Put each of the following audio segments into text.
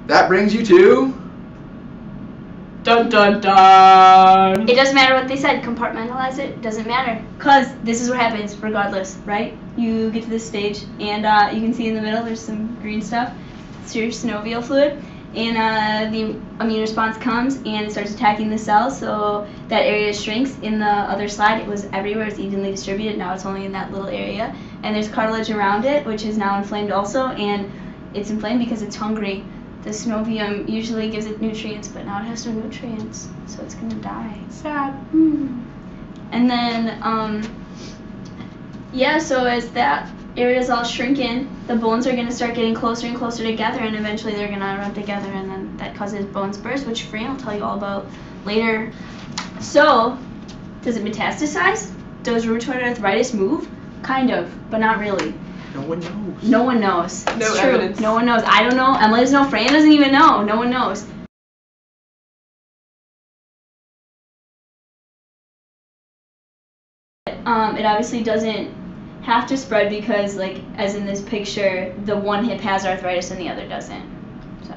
that brings you to... Dun dun dun! It doesn't matter what they said. Compartmentalize it. Doesn't matter. Because this is what happens regardless, right? You get to this stage, and you can see in the middle there's some green stuff. It's your synovial fluid. And the immune response comes and it starts attacking the cells, so that area shrinks. In the other slide, it was everywhere. It's evenly distributed. Now it's only in that little area. And there's cartilage around it, which is now inflamed also, and it's inflamed because it's hungry. The synovium usually gives it nutrients, but now it has no nutrients, so it's going to die. Sad. And then, yeah, so as that area's all shrinking, the bones are going to start getting closer and closer together, and eventually they're going to rub together, and then that causes bone spurs, which Fran will tell you all about later. So, does it metastasize? Does rheumatoid arthritis move? Kind of, but not really. No one knows. No one knows. No it's true. evidence. No one knows. I don't know. Emily doesn't know. Fran doesn't even know. No one knows. It obviously doesn't have to spread because, like, as in this picture, the one hip has arthritis and the other doesn't. So.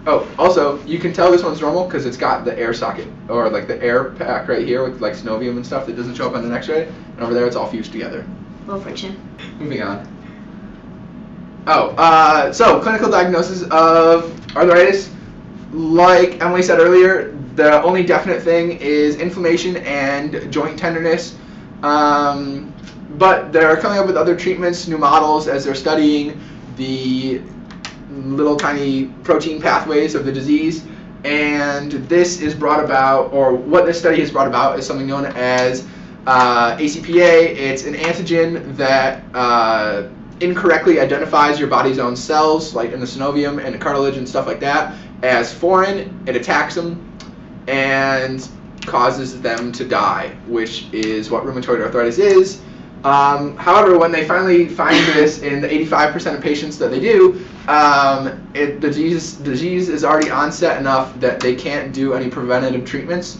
Oh, also, you can tell this one's normal because it's got the air socket, or like the air pack right here with like synovium and stuff that doesn't show up on the X-ray, and over there it's all fused together. Low friction. Moving on. Oh, so clinical diagnosis of arthritis. Like Emily said earlier, the only definite thing is inflammation and joint tenderness. But they're coming up with other treatments, new models, as they're studying the little tiny protein pathways of the disease. And this is brought about, or what this study has brought about, is something known as ACPA. It's an antigen that incorrectly identifies your body's own cells, like in the synovium and the cartilage and stuff like that, as foreign. It attacks them and causes them to die, which is what rheumatoid arthritis is. However, when they finally find this in the 85% of patients that they do, the disease is already onset enough that they can't do any preventative treatments.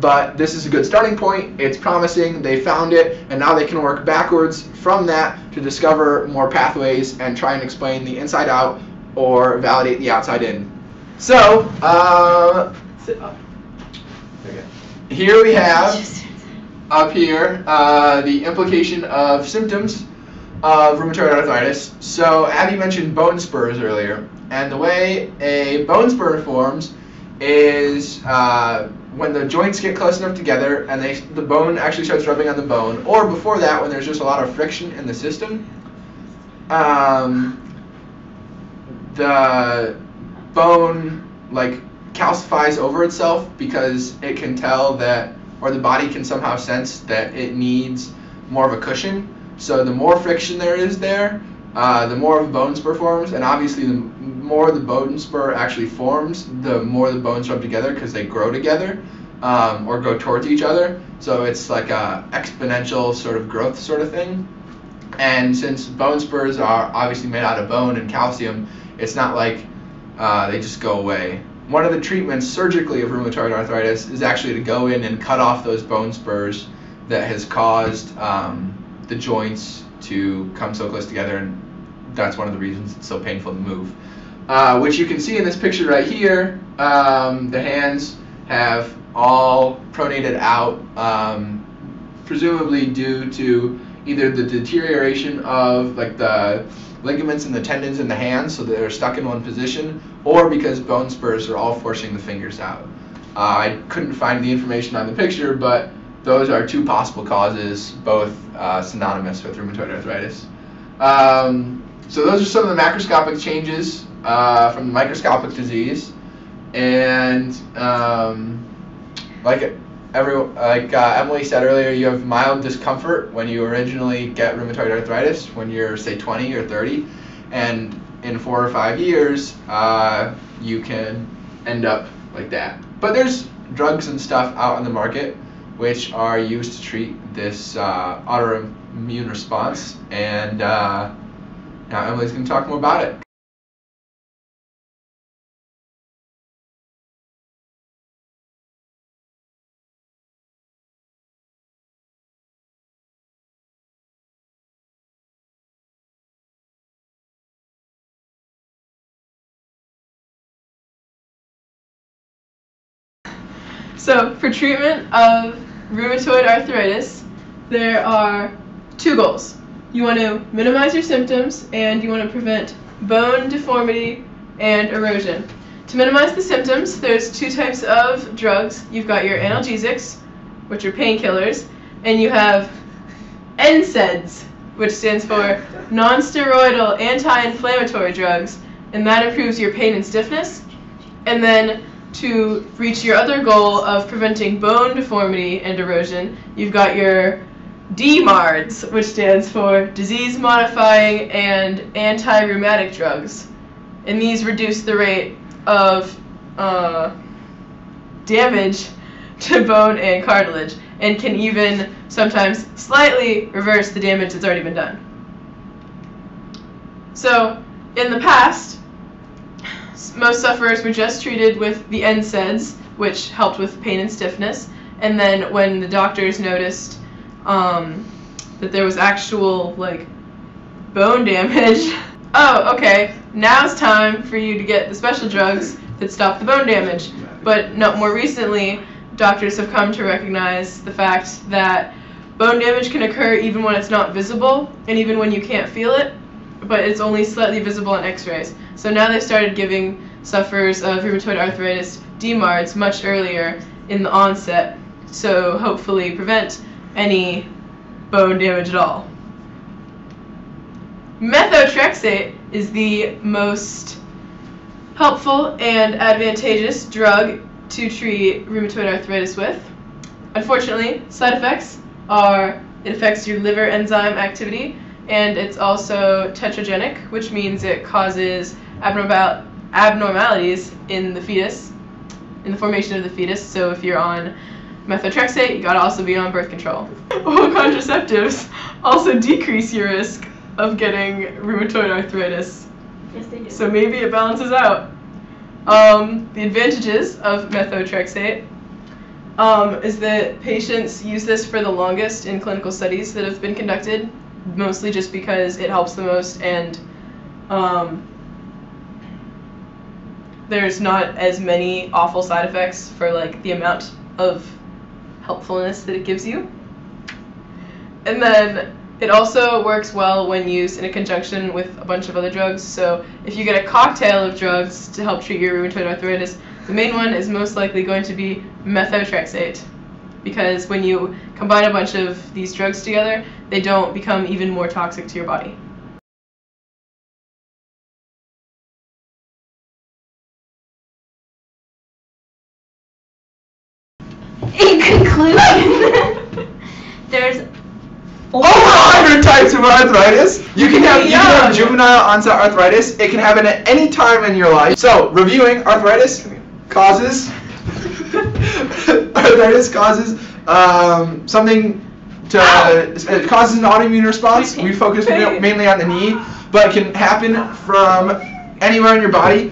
But this is a good starting point. It's promising. They found it, and now they can work backwards from that to discover more pathways and try and explain the inside out or validate the outside in. So, Sit up. here we have up here the implication of symptoms of rheumatoid arthritis. So Abby mentioned bone spurs earlier, and the way a bone spur forms is when the joints get close enough together and the bone actually starts rubbing on the bone, or before that when there's just a lot of friction in the system, the bone like calcifies over itself because it can tell that, or the body can somehow sense that it needs more of a cushion. So the more friction there is there, the more of a bone spur forms, and obviously the more the bone spur actually forms, the more the bones rub together because they grow together or go towards each other. So it's like a exponential sort of growth sort of thing. And since bone spurs are obviously made out of bone and calcium, it's not like they just go away. One of the treatments surgically of rheumatoid arthritis is actually to go in and cut off those bone spurs that has caused the joints to come so close together, and that's one of the reasons it's so painful to move. Which you can see in this picture right here. The hands have all pronated out, presumably due to either the deterioration of like the ligaments and the tendons in the hands, so that they're stuck in one position, or because bone spurs are all forcing the fingers out. I couldn't find the information on the picture, but those are two possible causes, both synonymous with rheumatoid arthritis. So those are some of the macroscopic changes from the microscopic disease, and like Emily said earlier, you have mild discomfort when you originally get rheumatoid arthritis when you're, say, 20 or 30, and in 4 or 5 years, you can end up like that. But there's drugs and stuff out on the market which are used to treat this autoimmune response, and now Emily's going to talk more about it. So, for treatment of rheumatoid arthritis, there are two goals. You want to minimize your symptoms, and you want to prevent bone deformity and erosion. To minimize the symptoms, there's two types of drugs. You've got your analgesics, which are painkillers, and you have NSAIDs, which stands for non-steroidal anti-inflammatory drugs, and that improves your pain and stiffness. And then to reach your other goal of preventing bone deformity and erosion, you've got your DMARDs, which stands for disease-modifying and anti-rheumatic drugs. And these reduce the rate of damage to bone and cartilage, and can even sometimes slightly reverse the damage that's already been done. So, in the past, most sufferers were just treated with the NSAIDs, which helped with pain and stiffness, and then when the doctors noticed that there was actual, bone damage, oh, okay, now's time for you to get the special drugs that stop the bone damage. But no, more recently, doctors have come to recognize the fact that bone damage can occur even when it's not visible, and even when you can't feel it, but it's only slightly visible on x-rays. So now they've started giving sufferers of rheumatoid arthritis DMARDs much earlier in the onset, so hopefully prevent any bone damage at all. Methotrexate is the most helpful and advantageous drug to treat rheumatoid arthritis with. Unfortunately, side effects are it affects your liver enzyme activity, and it's also tetragenic, which means it causes abnormalities in the fetus, in the formation of the fetus. So if you're on methotrexate, you gotta also be on birth control. Oral contraceptives also decrease your risk of getting rheumatoid arthritis. Yes, they do. So maybe it balances out. The advantages of methotrexate is that patients use this for the longest in clinical studies that have been conducted, mostly just because it helps the most, and there's not as many awful side effects for the amount of helpfulness that it gives you. And then it also works well when used in a conjunction with a bunch of other drugs. So if you get a cocktail of drugs to help treat your rheumatoid arthritis, the main one is most likely going to be methotrexate, because when you combine a bunch of these drugs together, they don't become even more toxic to your body. In conclusion, there's over 100 types of arthritis. You can have juvenile onset arthritis. It can happen at any time in your life. So, reviewing arthritis causes something to it causes an autoimmune response. We focus mainly on the knee, but it can happen from anywhere in your body.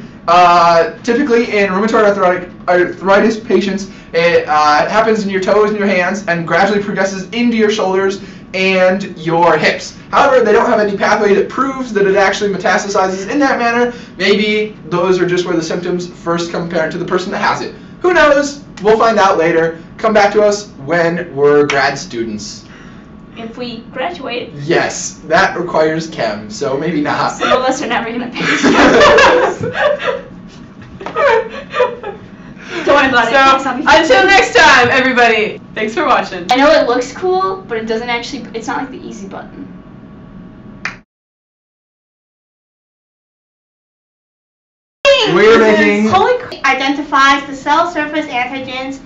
Typically in rheumatoid arthritis patients, it happens in your toes and your hands and gradually progresses into your shoulders and your hips. However, they don't have any pathway that proves that it actually metastasizes in that manner. Maybe those are just where the symptoms first come apparent to the person that has it. Who knows? We'll find out later. Come back to us when we're grad students. If we graduate. Yes, that requires chem, so maybe not. Some of us are never going to finish. Don't worry about it. So, until next time, everybody. Thanks for watching. I know it looks cool, but it doesn't actually, it's not like the easy button. We're making... Identifies the cell surface antigens.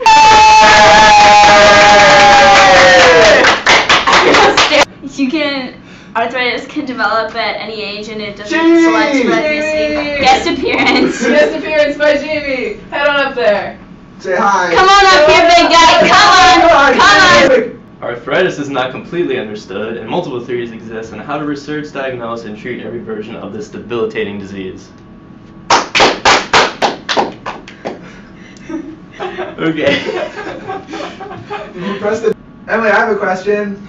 Arthritis can develop at any age, and it doesn't select for ethnicity. Guest appearance. Guest appearance by Jamie. Head on up there. Say hi. Come on up here, big guy. Come on. Arthritis is not completely understood, and multiple theories exist on how to research, diagnose, and treat every version of this debilitating disease. Okay. Did you press the... Emily, I have a question.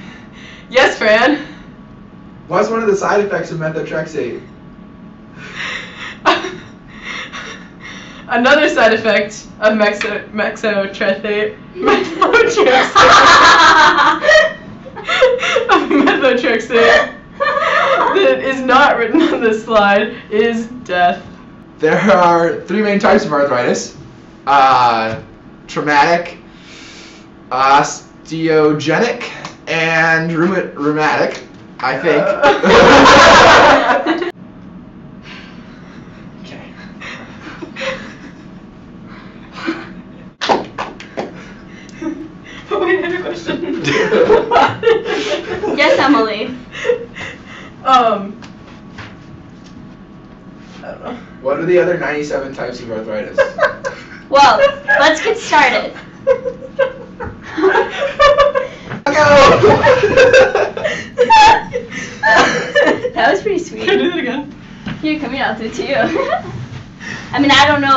Yes, Fran? What's one of the side effects of methotrexate? Another side effect of methotrexate that is not written on this slide is death. There are 3 main types of arthritis. Traumatic, osteogenic, and rheumatic, I think. Okay. Oh, wait, I have a question. Yes, Emily. I don't know. What are the other 97 types of arthritis? Well, let's get started. That was pretty sweet. Can I do that again? Here, come here, I'll do it to you. I mean, I don't know.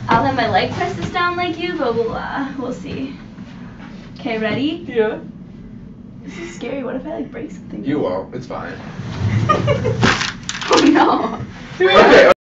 I'll have my leg press this down like you, but we'll see. Okay, ready? Yeah. This is scary. What if I break something? You won't. It's fine. Oh no. Okay.